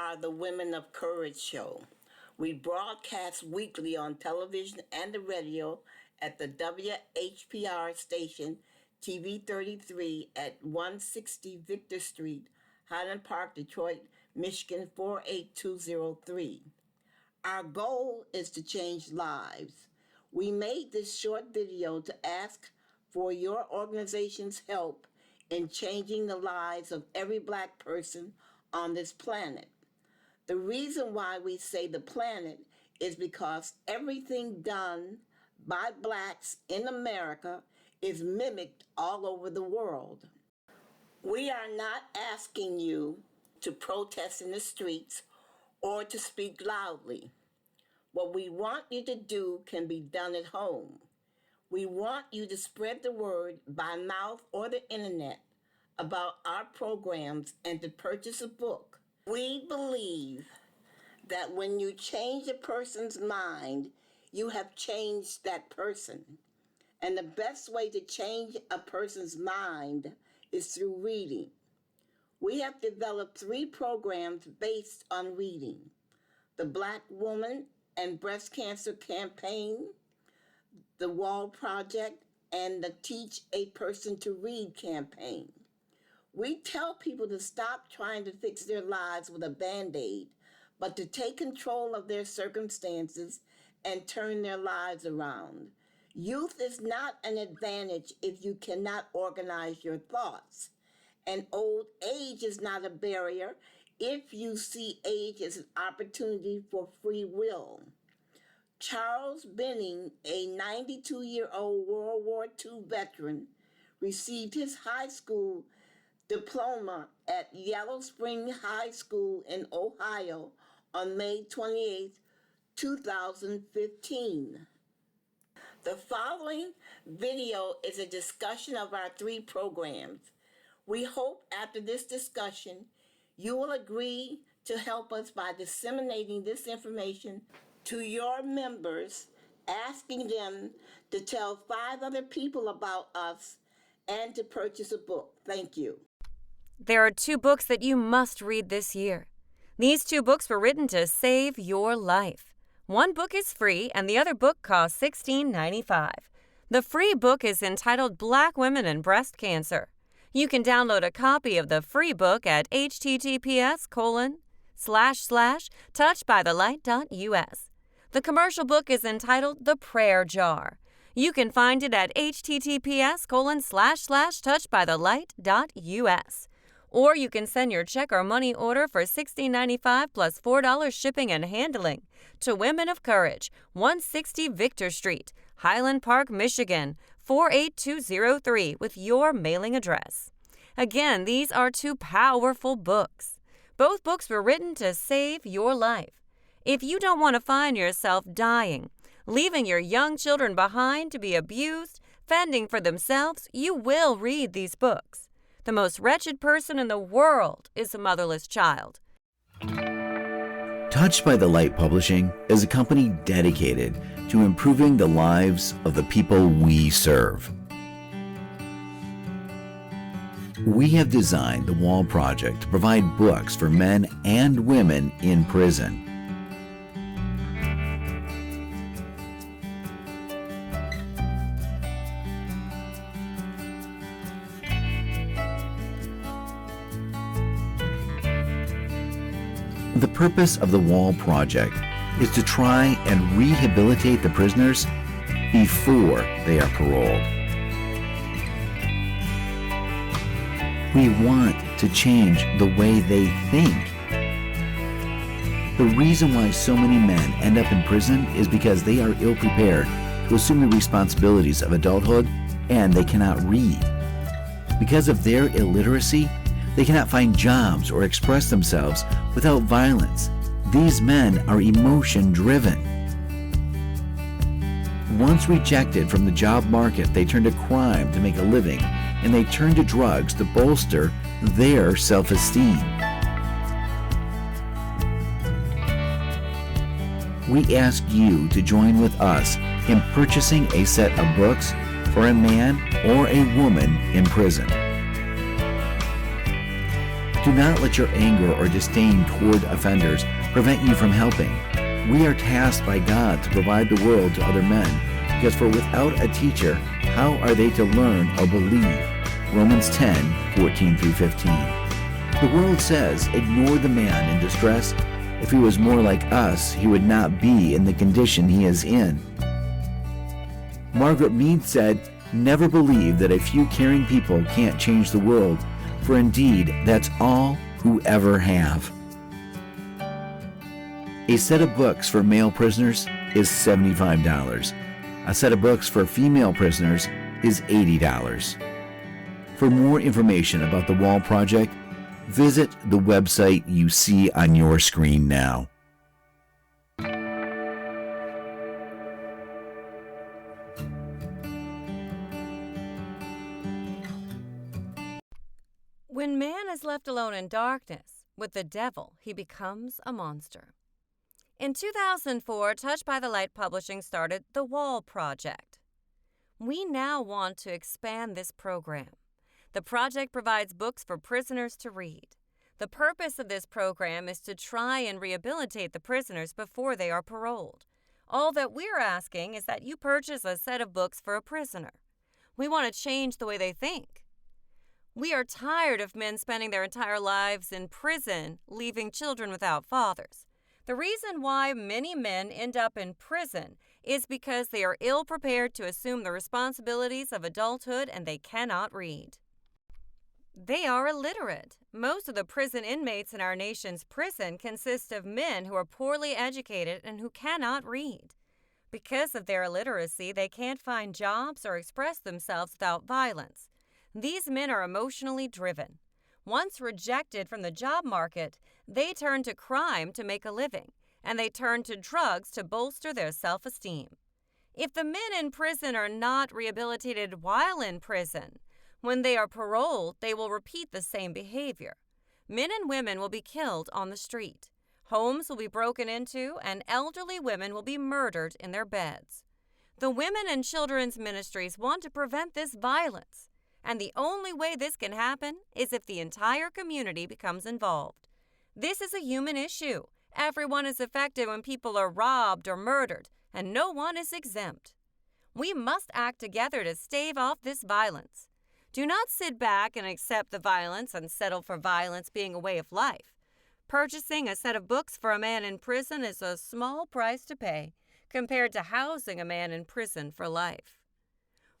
are the Women of Courage show. We broadcast weekly on television and the radio at the WHPR station, TV 33 at 160 Victor Street, Highland Park, Detroit, Michigan 48203. Our goal is to change lives. We made this short video to ask for your organization's help in changing the lives of every Black person on this planet. The reason why we say the planet is because everything done by Blacks in America is mimicked all over the world. We are not asking you to protest in the streets or to speak loudly. What we want you to do can be done at home. We want you to spread the word by mouth or the internet about our programs and to purchase a book. We believe that when you change a person's mind, you have changed that person. And the best way to change a person's mind is through reading. We have developed 3 programs based on reading: the Black Woman and Breast Cancer Campaign, the Wall Project, and the Teach a Person to Read campaign. We tell people to stop trying to fix their lives with a Band-Aid, but to take control of their circumstances and turn their lives around. Youth is not an advantage if you cannot organize your thoughts. And old age is not a barrier if you see age as an opportunity for free will. Charles Benning, a 92-year-old World War II veteran, received his high school diploma at Yellow Spring High School in Ohio on May 28, 2015. The following video is a discussion of our 3 programs. We hope after this discussion, you will agree to help us by disseminating this information to your members, asking them to tell 5 other people about us, and to purchase a book. Thank you. There are 2 books that you must read this year. These 2 books were written to save your life. One book is free and the other book costs $16.95. The free book is entitled Black Women and Breast Cancer. You can download a copy of the free book at https://touchedbythelight.us. The commercial book is entitled The Prayer Jar. You can find it at https://touchedbythelight.us. Or you can send your check or money order for $16.95 plus $4 shipping and handling to Women of Courage, 160 Victor Street, Highland Park, Michigan, 48203 with your mailing address. Again, these are 2 powerful books. Both books were written to save your life. If you don't want to find yourself dying, leaving your young children behind to be abused, fending for themselves, you will read these books. The most wretched person in the world is a motherless child. Touched by the Light Publishing is a company dedicated to improving the lives of the people we serve. We have designed the Wall Project to provide books for men and women in prison. The purpose of the Wall Project is to try and rehabilitate the prisoners before they are paroled. We want to change the way they think. The reason why so many men end up in prison is because they are ill-prepared to assume the responsibilities of adulthood, and they cannot read. Because of their illiteracy, they cannot find jobs or express themselves without violence. These men are emotion-driven. Once rejected from the job market, they turn to crime to make a living, and they turn to drugs to bolster their self-esteem. We ask you to join with us in purchasing a set of books for a man or a woman in prison. Do not let your anger or disdain toward offenders prevent you from helping. We are tasked by God to provide the world to other men, because for without a teacher, how are they to learn or believe? Romans 10:14-15. The world says, ignore the man in distress. If he was more like us, he would not be in the condition he is in. Margaret Mead said, never believe that a few caring people can't change the world, for indeed, that's all who ever have. A set of books for male prisoners is $75. A set of books for female prisoners is $80. For more information about the Wall Project, visit the website you see on your screen now. When man is left alone in darkness with the devil, he becomes a monster. In 2004, Touched by the Light Publishing started the Wall Project. We now want to expand this program. The project provides books for prisoners to read. The purpose of this program is to try and rehabilitate the prisoners before they are paroled. All that we're asking is that you purchase a set of books for a prisoner. We want to change the way they think. We are tired of men spending their entire lives in prison, leaving children without fathers. The reason why many men end up in prison is because they are ill-prepared to assume the responsibilities of adulthood and they cannot read. They are illiterate. Most of the prison inmates in our nation's prison consist of men who are poorly educated and who cannot read. Because of their illiteracy, they can't find jobs or express themselves without violence. These men are emotionally driven. Once rejected from the job market, they turn to crime to make a living, and they turn to drugs to bolster their self-esteem. If the men in prison are not rehabilitated while in prison, when they are paroled, they will repeat the same behavior. Men and women will be killed on the street. Homes will be broken into, and elderly women will be murdered in their beds. The Women and Children's Ministries want to prevent this violence, and the only way this can happen is if the entire community becomes involved. This is a human issue. Everyone is affected when people are robbed or murdered, and no one is exempt. We must act together to stave off this violence. Do not sit back and accept the violence and settle for violence being a way of life. Purchasing a set of books for a man in prison is a small price to pay compared to housing a man in prison for life.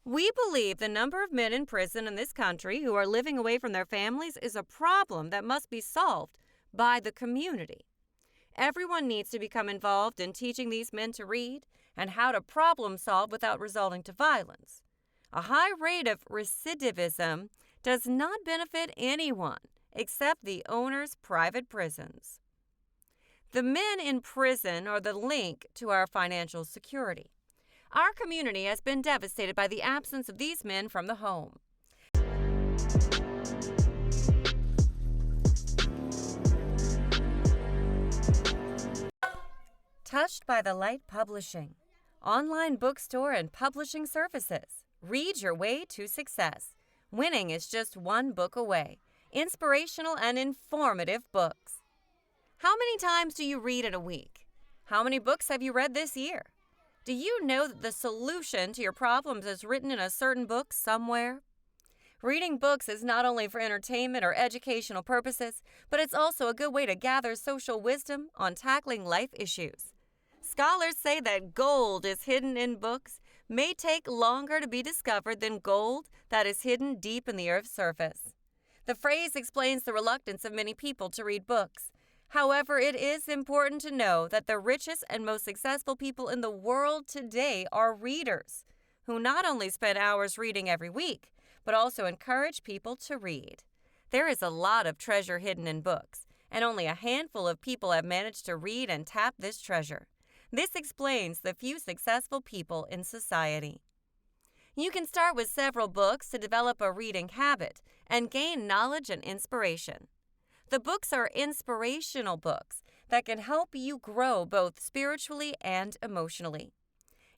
We believe the number of men in prison in this country who are living away from their families is a problem that must be solved by the community. Everyone needs to become involved in teaching these men to read and how to problem solve without resorting to violence. A high rate of recidivism does not benefit anyone except the owner's private prisons. The men in prison are the link to our financial security. Our community has been devastated by the absence of these men from the home. Touched by the Light Publishing, online bookstore and publishing services. Read your way to success. Winning is just one book away. Inspirational and informative books. How many times do you read in a week? How many books have you read this year? Do you know that the solution to your problems is written in a certain book somewhere? Reading books is not only for entertainment or educational purposes, but it's also a good way to gather social wisdom on tackling life issues. Scholars say that gold is hidden in books may take longer to be discovered than gold that is hidden deep in the earth's surface. The phrase explains the reluctance of many people to read books. However, it is important to know that the richest and most successful people in the world today are readers, who not only spend hours reading every week, but also encourage people to read. There is a lot of treasure hidden in books, and only a handful of people have managed to read and tap this treasure. This explains the few successful people in society. You can start with several books to develop a reading habit and gain knowledge and inspiration. The books are inspirational books that can help you grow both spiritually and emotionally.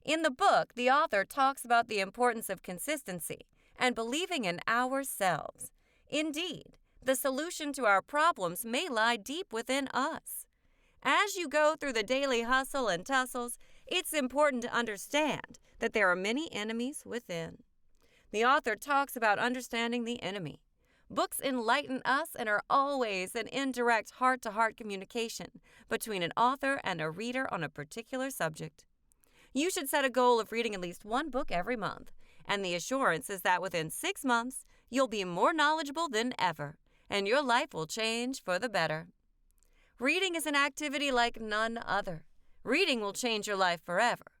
In the book, the author talks about the importance of consistency and believing in ourselves. Indeed, The solution to our problems may lie deep within us. As you go through the daily hustle and tussles, it's important to understand that there are many enemies within. The author talks about understanding the enemy. Books enlighten us and are always an indirect heart-to-heart communication between an author and a reader on a particular subject. You should set a goal of reading at least one book every month, and the assurance is that within 6 months, you'll be more knowledgeable than ever, and your life will change for the better. Reading is an activity like none other. Reading will change your life forever.